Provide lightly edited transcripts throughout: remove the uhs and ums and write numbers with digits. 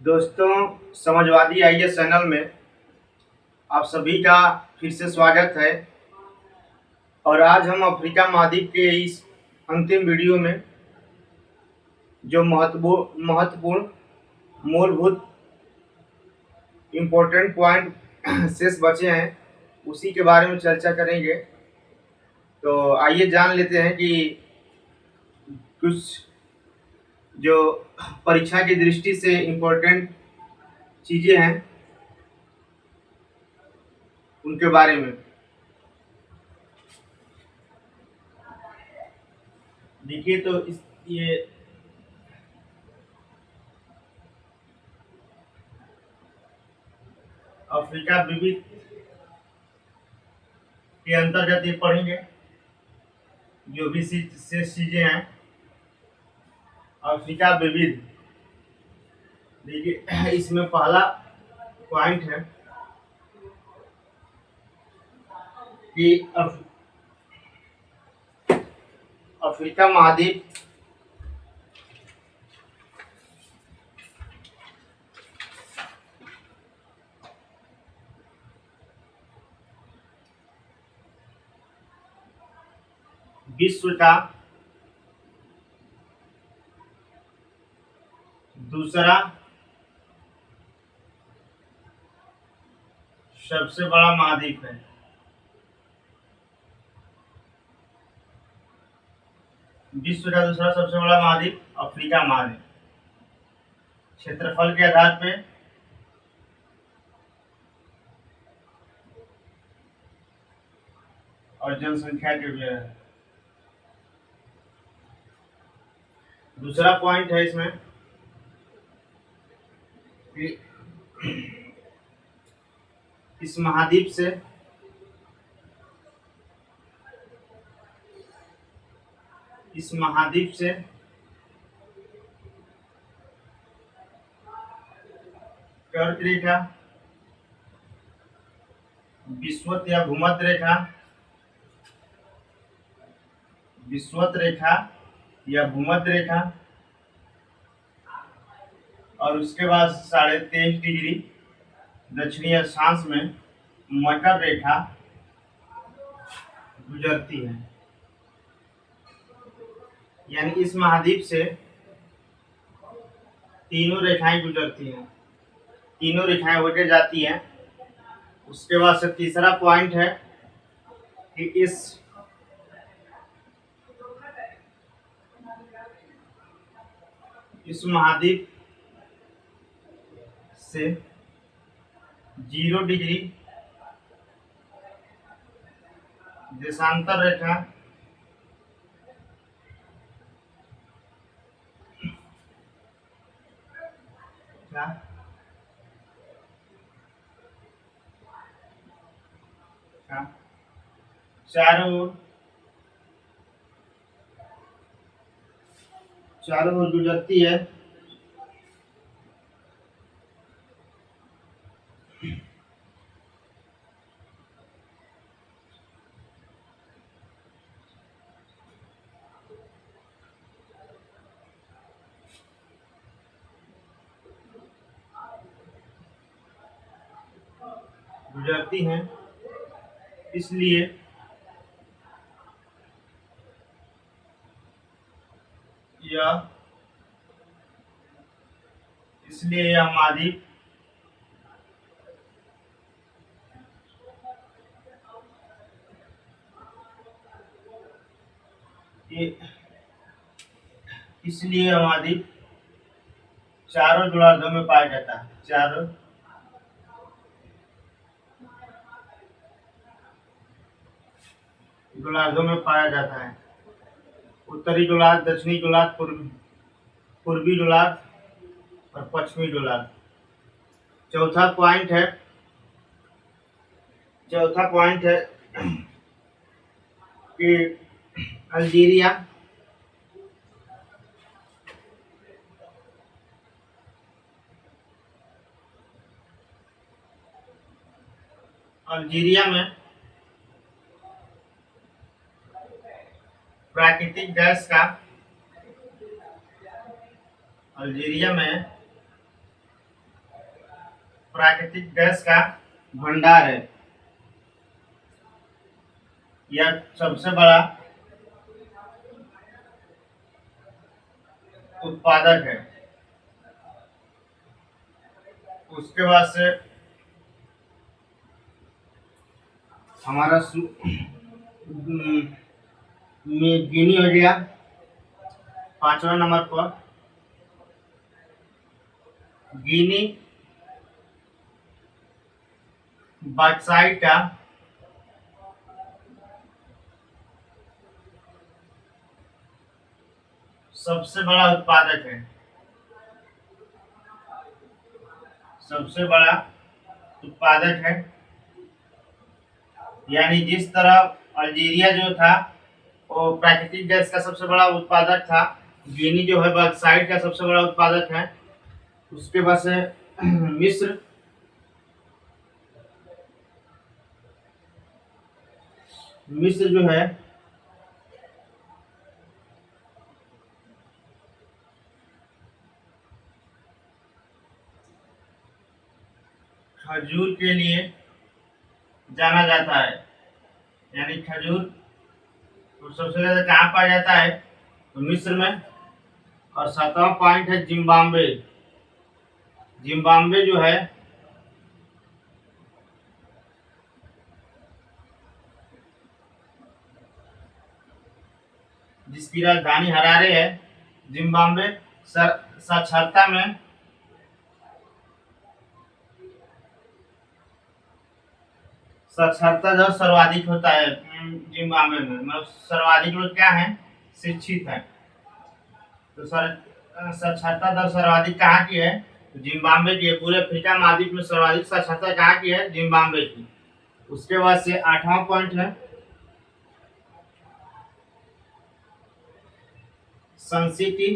दोस्तों, Samajwadi IAS channel में आप सभी का फिर से स्वागत है। और आज हम अफ्रीका महाद्वीप के इस अंतिम वीडियो में जो महत्वपूर्ण मूलभूत इम्पोर्टेंट पॉइंट शेष बचे हैं उसी के बारे में चर्चा करेंगे। तो आइए जान लेते हैं कि कुछ जो परीक्षा की दृष्टि से इम्पोर्टेंट चीज़ें हैं उनके बारे में। देखिए तो ये अफ्रीका विविध के अंतर्गत ये पढ़ेंगे जो भी शेष चीजें हैं। अफ्रीका विविध, देखिए इसमें पहला पॉइंट है कि अफ्रीका महाद्वीप विश्व का दूसरा सबसे बड़ा महाद्वीप है। विश्व का दूसरा सबसे बड़ा महाद्वीप अफ्रीका महाद्वीप, क्षेत्रफल के आधार पे और जनसंख्या के भी है। दूसरा पॉइंट है इसमें कि इस महाद्वीप से कर्क रेखा, विषुवत या भूमध्य रेखा और उसके बाद 23.5 डिग्री दक्षिणी अक्षांश में मकर रेखा गुजरती है। यानी इस महाद्वीप से तीनों रेखाएं गुजरती हैं, तीनों रेखाएं होके जाती हैं। उसके बाद से तीसरा पॉइंट है कि इस महाद्वीप से 0 डिग्री देशांतर रेखा चारों ओर गुजरती है। इसलिए यह महाद्वीप चारों गोलार्धों में पाया जाता है। चारों गोलार्धों में पाया जाता है। उत्तरी गोलार्ध, दक्षिणी गोलार्ध, पूर्वी गोलार्ध और पश्चिमी गोलार्ध। चौथा पॉइंट है कि अल्जीरिया में प्राकृतिक गैस का अल्जीरिया में प्राकृतिक गैस का भंडार है। यह सबसे बड़ा उत्पादक है। उसके बाद से हमारा गिनी हो गया 5वां नंबर पर। गिनी बॉक्साइट का सबसे बड़ा उत्पादक है। सबसे बड़ा उत्पादक है, यानी जिस तरह अल्जीरिया जो था वो प्राकृतिक गैस का सबसे बड़ा उत्पादक था, गिनी जो है बॉक्साइट का सबसे बड़ा उत्पादक है। उसके बाद से मिस्र मिस्र जो है खजूर के लिए जाना जाता है, यानी खजूर तो सबसे ज्यादा कहाँ पाया जाता है, तो मिस्र में। और 7वां पॉइंट है जिम्बाब्वे। जिम्बाब्वे जो है जिसकी राजधानी हरारे है। जिम्बाब्वे साक्षरता में साक्षरता दर सर्वाधिक होता है जिम्बाब्वे में, मतलब सर्वाधिक लोग क्या है, शिक्षित है। तो साक्षरता दर सर्वाधिक कहाँ की है, तो जिम्बाब्वे की है। पूरे अफ्रीका महाद्वीप में सर्वाधिक साक्षरता कहाँ की है, जिम्बाब्वे की। उसके बाद से 8वां पॉइंट है सन सिटी।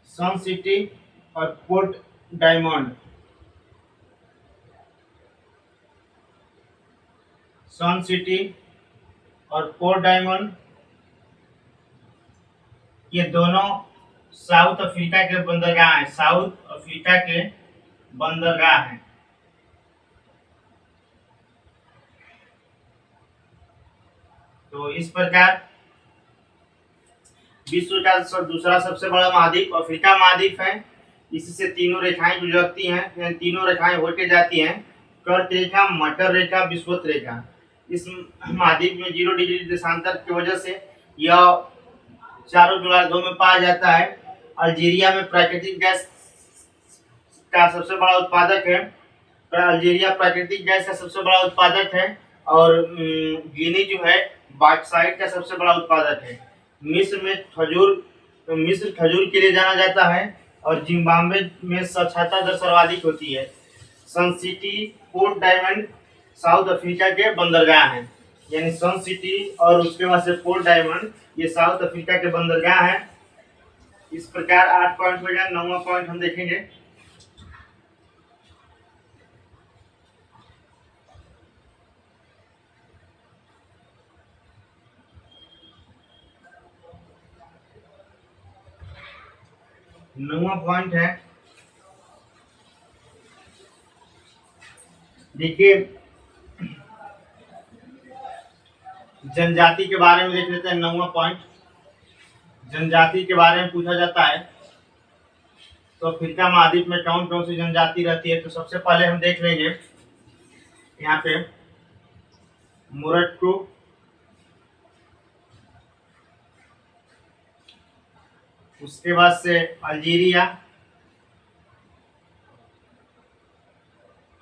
सन सिटी और पोर्ट डायमंड। सन सिटी और पोर्ट डायमंड ये दोनों साउथ अफ्रीका के बंदरगाह हैं। साउथ अफ्रीका के बंदरगाह हैं। तो इस प्रकार विश्व का दूसरा सबसे बड़ा महाद्वीप अफ्रीका महाद्वीप है। इससे तीनों रेखाएं गुजरती हैं, तीनों रेखाएं होके जाती हैं, कर्क रेखा, मकर रेखा, विषुवत रेखा। इस महाद्वीप में 0 डिग्री देशांतर की वजह से यह चारों गोलार्धों में पाया जाता है। अल्जीरिया में प्राकृतिक गैस का सबसे बड़ा उत्पादक है। अल्जीरिया प्राकृतिक गैस का सबसे बड़ा उत्पादक है। और गिनी जो है बॉक्साइट का सबसे बड़ा उत्पादक है। मिस्र खजूर के लिए जाना जाता है। और जिम्बाब्वे में साक्षरता दर सर्वाधिक होती है। Sun City, Port Diamond South Africa के बंदरगाह हैं, यानी सन सिटी और उसके बाद से पोर्ट डायमंड ये साउथ अफ्रीका के बंदरगाह हैं। इस प्रकार 8 पॉइंट हो गया। 9वां पॉइंट हम देखेंगे। नौवां पॉइंट है, देखिए जनजाति के बारे में देख लेते हैं। 9वां पॉइंट जनजाति के बारे में पूछा जाता है। तो अफ्रीका महाद्वीप में कौन कौन सी जनजाति रहती है, तो सबसे पहले हम देख लेंगे यहाँ पे मोरक्को, उसके बाद से अल्जीरिया,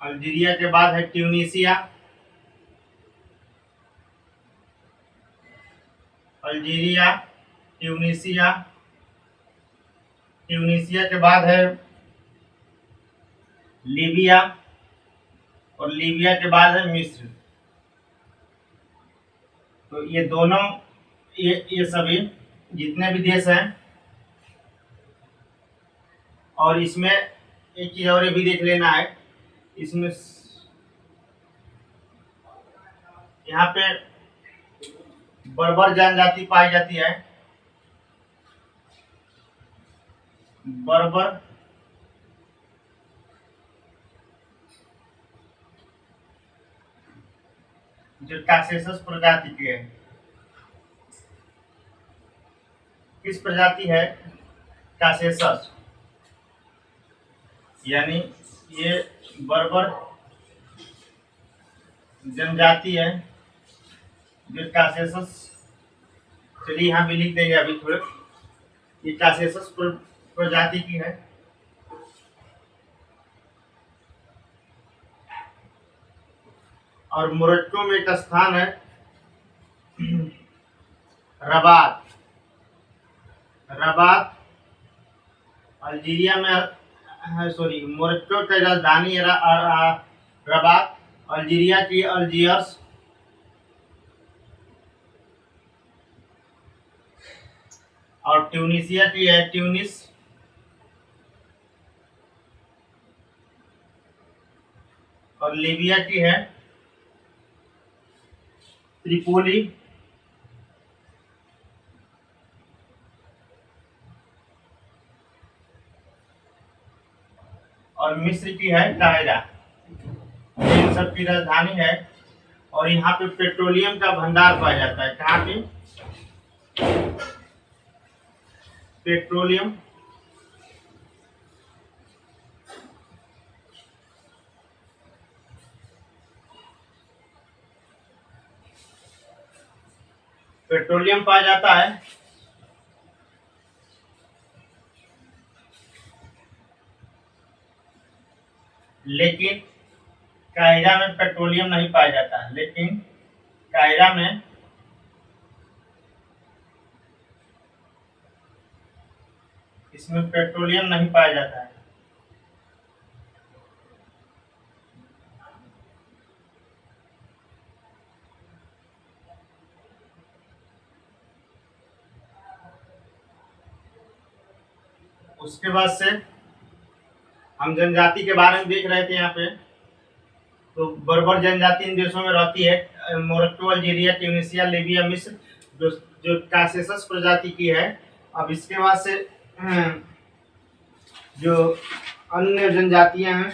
अल्जीरिया के बाद है ट्यूनीसिया, अल्जीरिया, ट्यूनीसिया, ट्यूनीसिया के बाद है लीबिया, और लीबिया के बाद है मिस्र। तो ये दोनों ये सभी जितने भी देश हैं। और इसमें एक चीज और भी देख लेना है, इसमें यहाँ पे बर्बर जनजाति पाई जाती है। बर्बर जो कासेसस प्रजाति के है। किस प्रजाति है? कासेसस, यानी ये बर्बर जनजाति है जो कासेसस। चलिए यहाँ भी लिख देंगे अभी थोड़े। ये कासेसस प्रजाति की है। और मोरक्को में एक स्थान है रबात। रबात अल्जीरिया में, सॉरी, मोरक्को की राजधानी है रबात। अल्जीरिया की अल्जियर्स, और ट्यूनिसिया की है ट्यूनिस, और लीबिया की है त्रिपोली, और मिस्र की है काहिरा। इन सब की राजधानी है। और यहाँ पे पेट्रोलियम का भंडार पाया जाता है। कहाँ पे? पेट्रोलियम पेट्रोलियम पाया जाता है। लेकिन काहिरा में पेट्रोलियम नहीं पाया जाता है। लेकिन काहिरा में इसमें पेट्रोलियम नहीं पाया जाता है। उसके बाद से हम जनजाति के बारे में देख रहे थे यहाँ पे। तो बर्बर जनजाति इन देशों में रहती है, मोरक्को, अल्जीरिया, ट्यूनिसिया, लीबिया, मिस्र, जो जो कासेसस प्रजाति की है। अब इसके बाद से जो अन्य जनजातियां हैं,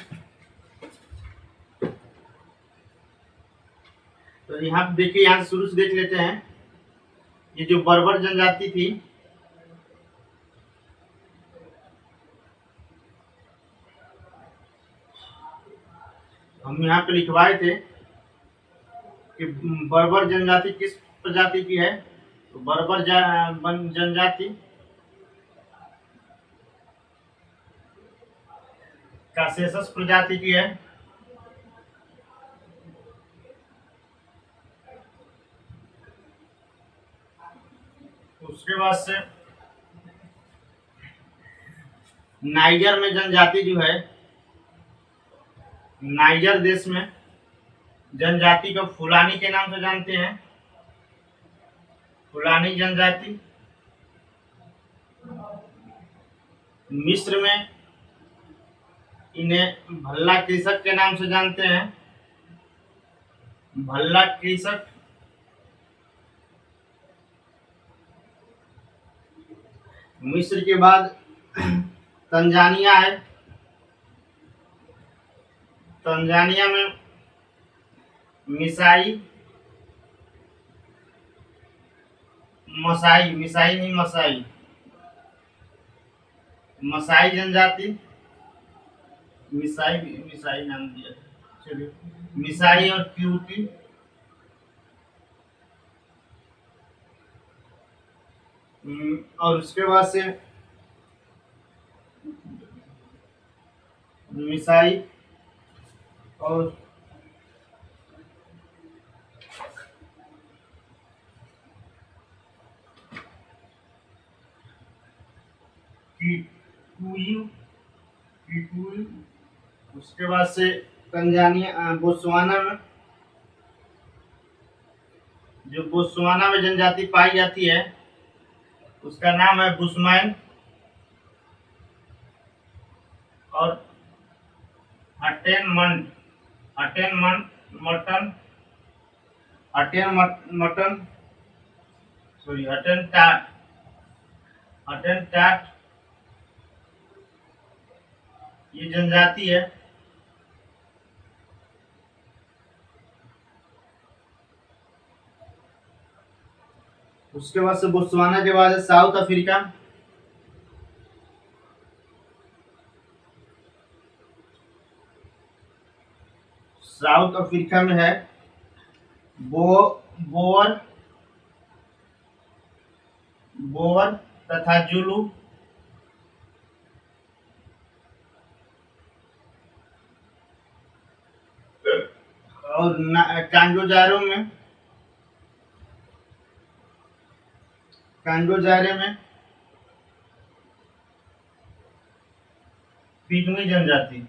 तो यहाँ देखिए, यहाँ शुरू से देख लेते हैं। ये जो बर्बर जनजाति थी, हम यहाँ पे लिखवाए थे कि बर्बर जनजाति किस प्रजाति की है। तो बर्बर जनजाति कासेसस प्रजाति की है। उसके बाद से नाइजर में जनजाति जो है, नाइजर देश में जनजाति को फुलानी के नाम से जानते हैं। फुलानी जनजाति। मिस्र में इन्हें भल्ला कृषक के नाम से जानते हैं। भल्ला कृषक। मिस्र के बाद तंजानिया है। तंजानिया में मिसाई नहीं, मसाई जनजाति। मिसाई नाम दिया। चलिए, मिसाई और क्यूटी। और उसके बाद से मिसाई और किकुयू। उसके बाद से तंजानिया, बोत्सवाना में, जो बोत्सवाना में जनजाति पाई जाती है उसका नाम है बुशमैन। और हटेनटाट ये जनजाति है। उसके बाद से बोत्सवाना के बाद है साउथ अफ्रीका। साउथ अफ्रीका में है बोअर बोअर तथा जुलू। और कांगोजारे में पिग्मी जनजाति।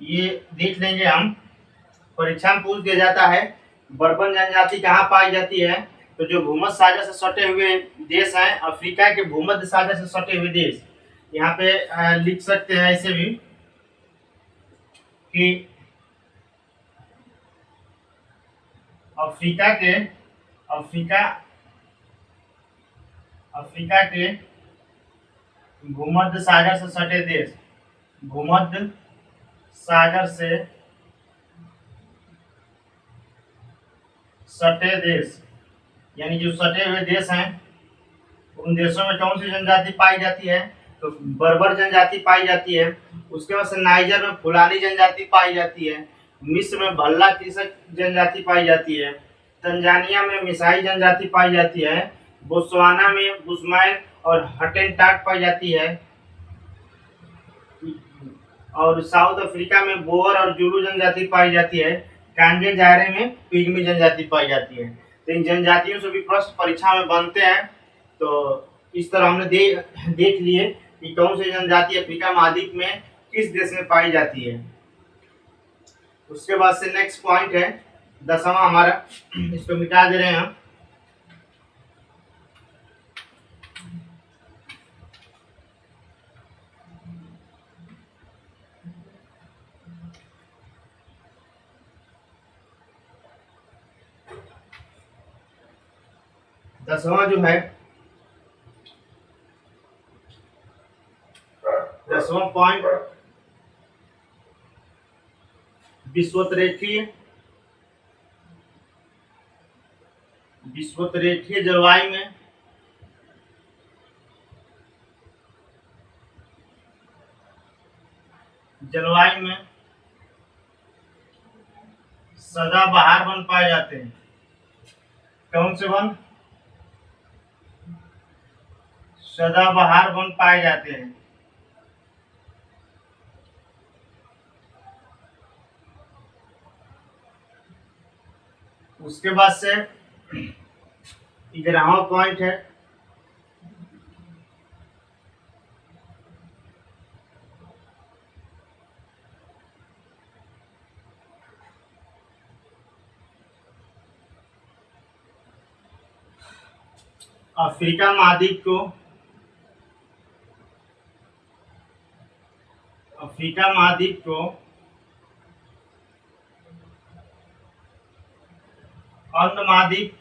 ये देख लेंगे हम, परीक्षा में पूछ दिया जाता है बर्बन जनजाति कहाँ पाई जाती है। तो जो भूमध्य सागर से सटे हुए देश हैं, अफ्रीका के भूमध्य सागर से सटे हुए देश, यहाँ पे लिख सकते हैं ऐसे भी कि अफ्रीका के भूमध्य सागर से सटे देश, भूमध्य सागर से सटे देश, यानी जो सटे हुए देश हैं उन देशों में कौन सी जनजाति पाई जाती है। तो बर्बर जनजाति पाई जाती है। उसके बाद से नाइजर में फुलानी जनजाति पाई जाती है। मिस्र में भल्ला कृषक जनजाति पाई जाती है। तंजानिया में मिसाई जनजाति पाई जाती है। बोत्सवाना में बुशमैन और हटेनटाट पाई जाती है। और साउथ अफ्रीका में बोअर और जुलू जनजाति पाई जाती है। कांगे जारे में पिग्मी जनजाति पाई जाती है। तो इन जनजातियों से भी प्रश्न परीक्षा में बनते हैं। तो इस तरह हमने देख लिए कि कौन सी जनजाति अफ्रीका महाद्वीप में किस देश में पाई जाती है। उसके बाद से नेक्स्ट पॉइंट है 10वां हमारा, इसको मिटा दे रहे हैं हम। दसवां जो है, 10वां पॉइंट विषुवतरेखीय जलवायु में सदाबहार वन पाए जाते हैं। कौन से वन? सदाबहार वन पाए जाते हैं। उसके बाद से 11वां पॉइंट है अफ्रीका महाद्वीप को अंध महाद्वीप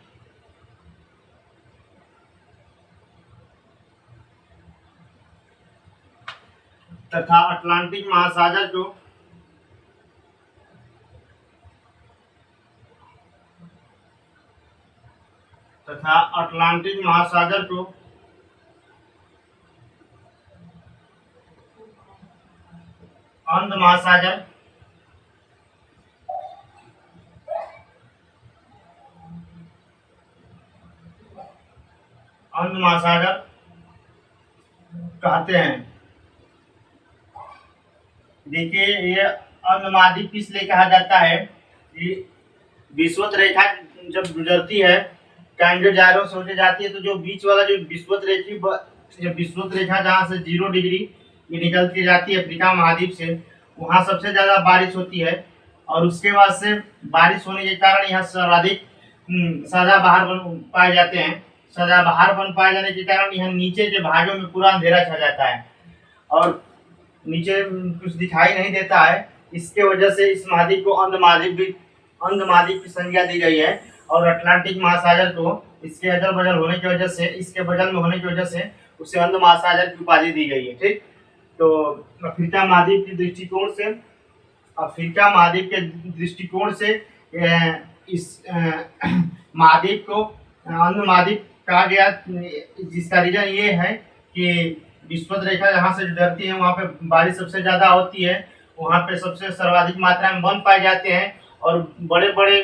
तथा अटलांटिक महासागर को अंध महासागर कहते हैं। देखिए, ये अंध महाद्वीप किस लिए कहा जाता है कि विषुवत रेखा जब गुजरती है, कांगोजारो से होके जाती है, तो जो बीच वाला जो विषुवत रेखा जहाँ से 0 डिग्री निकल के जाती है अफ्रीका महाद्वीप से, वहाँ सबसे ज्यादा बारिश होती है। और उसके बाद से बारिश होने के कारण यहाँ सर्वाधिक सदाबहार वन पाए जाते हैं। सदाबहार वन पाए जाने के कारण यहाँ नीचे के भागों में पूरा अंधेरा छा जाता है और नीचे कुछ दिखाई नहीं देता है। इसके वजह से इस महाद्वीप को अंध महाद्वीप की संज्ञा दी गई है। और अटलांटिक महासागर को इसके अगल बगल होने की वजह से, इसके बगल में होने की वजह से उसे अंध महासागर की उपाधि दी गई है। ठीक, तो अफ्रीका महाद्वीप के दृष्टिकोण से इस महाद्वीप को अंध महाद्वीप कहा गया, जिसका रीजन ये है कि विषुवत रेखा जहाँ से गुजरती है वहाँ पे बारिश सबसे ज़्यादा होती है, वहाँ पे सबसे सर्वाधिक मात्रा में वन पाए जाते हैं और बड़े बड़े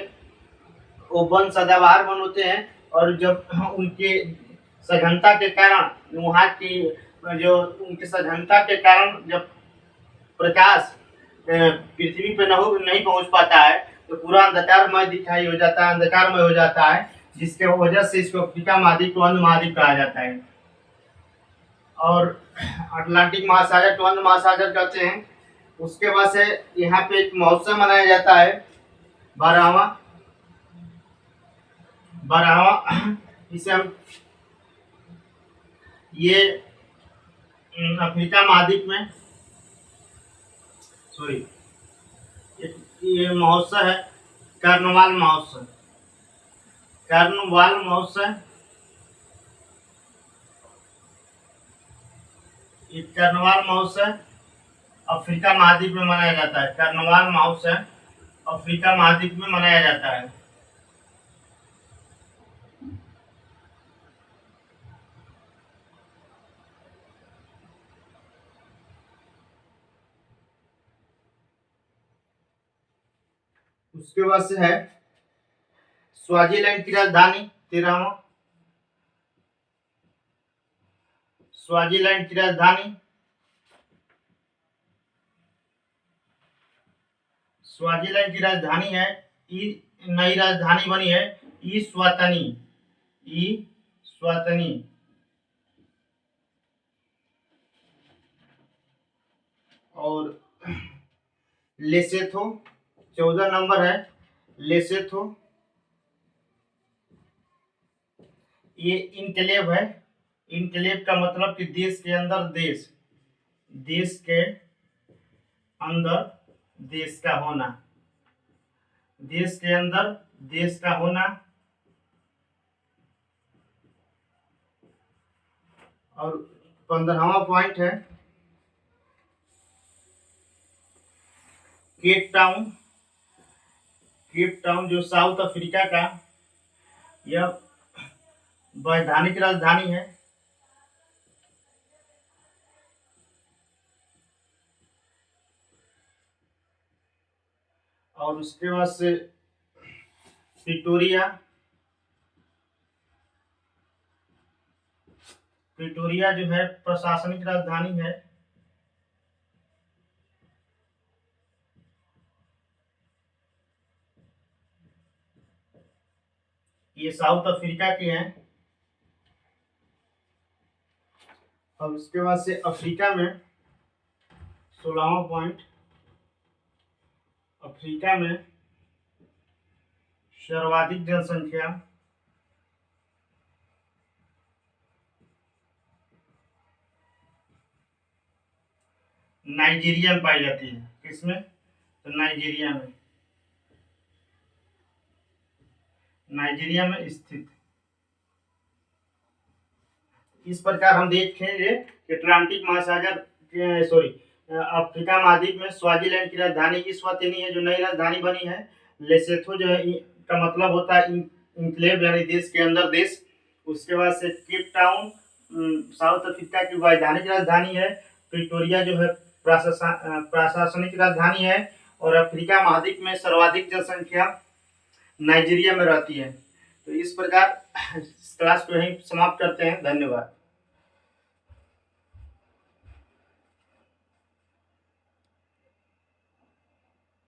वो वन सदाबहार वन होते हैं। और जब उनके सघनता के कारण वहाँ की उनके सघनता के कारण जब प्रकाश पृथ्वी पे नहीं पहुँच पाता है तो पूरा अंधकारमय दिखाई हो जाता है, अंधकारमय हो जाता है, जिसके वजह से इसको अफ्रीका महाद्वीप को अंध महाद्वीप कहा जाता है। और अटलांटिक महासागर को अंध महासागर कहते हैं। उसके बाद से यहाँ पे एक महोत्सव मनाया जाता है, 12वां इसे हम ये अफ्रीका महाद्वीप में ये महोत्सव है कार्निवाल महोत्सव। ये कार्निवाल महोत्सव अफ्रीका महाद्वीप में मनाया जाता है। कार्निवाल महोत्सव अफ्रीका महाद्वीप में मनाया जाता है। उसके बाद से है स्वाजीलैंड की राजधानी, 13वां स्वाजीलैंड की राजधानी है, नई राजधानी बनी है ईस्वातिनी। और लेसेथो 14 नंबर है लेसेथो, ये इनक्लेव है। इनक्लेव का मतलब कि देश के अंदर देश के अंदर देश का होना, देश के अंदर देश का होना। और 15वां पॉइंट है केप टाउन जो साउथ अफ्रीका का यह वैधानिक राजधानी है। और उसके बाद से प्रिटोरिया जो है प्रशासनिक राजधानी है। ये साउथ अफ्रीका की है। और उसके बाद से अफ्रीका में 16वां पॉइंट, अफ्रीका में सर्वाधिक जनसंख्या नाइजीरिया में पाई जाती है। किसमें? तो नाइजीरिया में स्थित। इस प्रकार हम देखेंगे अटलांटिक महासागर अफ्रीका महाद्वीप में स्वाजीलैंड की राजधानी इस्वातिनी है जो नई राजधानी बनी है। लेसेथो जो है का मतलब होता है इनक्लेव यानी देश के अंदर देश। उसके बाद से केप टाउन साउथ अफ्रीका की वैधानिक राजधानी है। प्रिटोरिया जो है प्रशासनिक राजधानी है। और अफ्रीका महाद्वीप में सर्वाधिक जनसंख्या नाइजीरिया में रहती है। तो इस प्रकार क्लास को यहीं समाप्त करते हैं। धन्यवाद।